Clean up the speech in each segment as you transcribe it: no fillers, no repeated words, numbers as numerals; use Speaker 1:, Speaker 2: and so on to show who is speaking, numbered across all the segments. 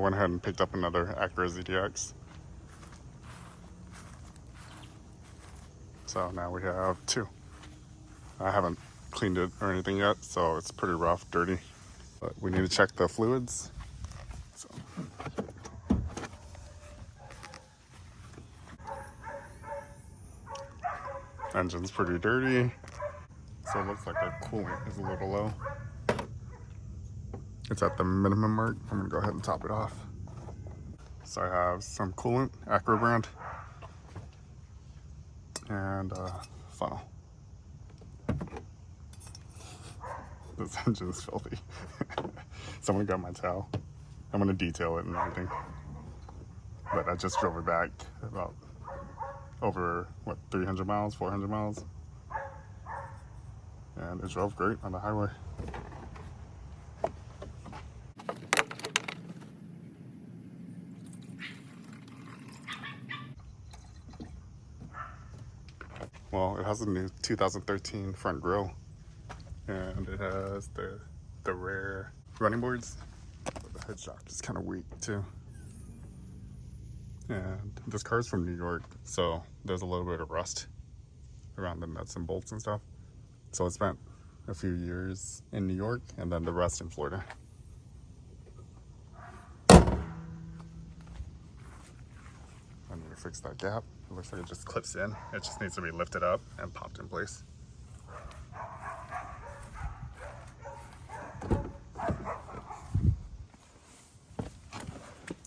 Speaker 1: went ahead and picked up another Acura ZDX. So now we have two. I haven't cleaned it or anything yet, so it's pretty rough, dirty. But we need to check the fluids. So. Engine's pretty dirty. So it looks like the coolant is a little low. It's at the minimum mark. I'm gonna go ahead and top it off. So I have some coolant, Acura brand, and funnel. This engine is filthy. Someone got my towel. I'm gonna detail it and everything. But I just drove it back about over, what, 300 miles, 400 miles? And it drove great on the highway. Well, it has a new 2013 front grille, and it has the rear running boards. The head shock is kind of weak too. And this car is from New York, so there's a little bit of rust around the nuts and bolts and stuff. So it spent a few years in New York and then the rest in Florida. I need to fix that gap. It looks like it just clips in. It just needs to be lifted up and popped in place.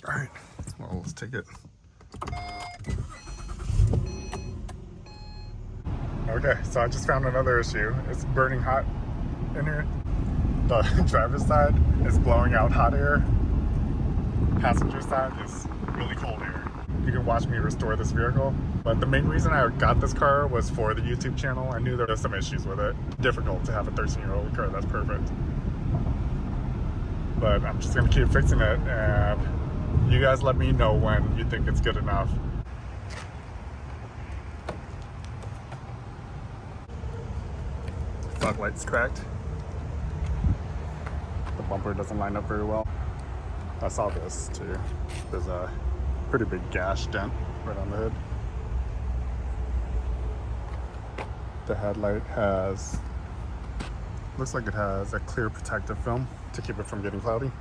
Speaker 1: All right, well, let's take it. Okay, so I just found another issue. It's burning hot in here. The driver's side is blowing out hot air. Passenger side is really cold air. You can watch me restore this vehicle. But the main reason I got this car was for the YouTube channel. I knew there were some issues with it. Difficult to have a 13-year-old car that's perfect. But I'm just gonna keep fixing it, and you guys let me know when you think it's good enough. Fog light's cracked. The bumper doesn't line up very well. I saw this too. There's a pretty big gash dent right on the hood. The headlight looks like it has a clear protective film to keep it from getting cloudy.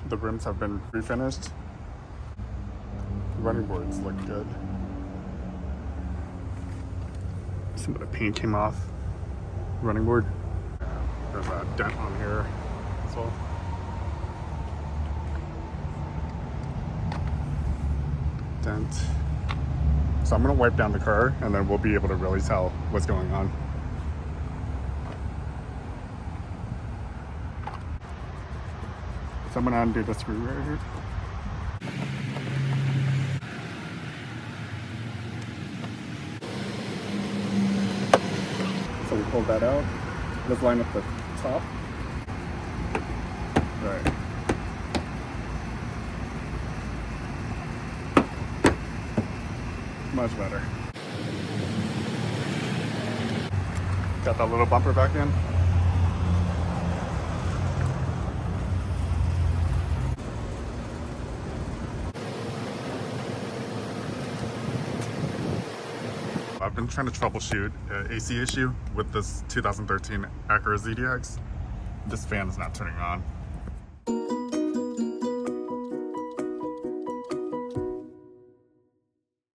Speaker 1: The rims have been refinished. The running boards look good. Some of the paint came off the running board. There's a dent on here as well. Dent. So I'm gonna wipe down the car and then we'll be able to really tell what's going on. So I'm gonna undo the screw right here. So we pulled that out. Let's line up the top. Right. Much better. Got that little bumper back in. I've been trying to troubleshoot an AC issue with this 2013 Acura ZDX. This fan is not turning on.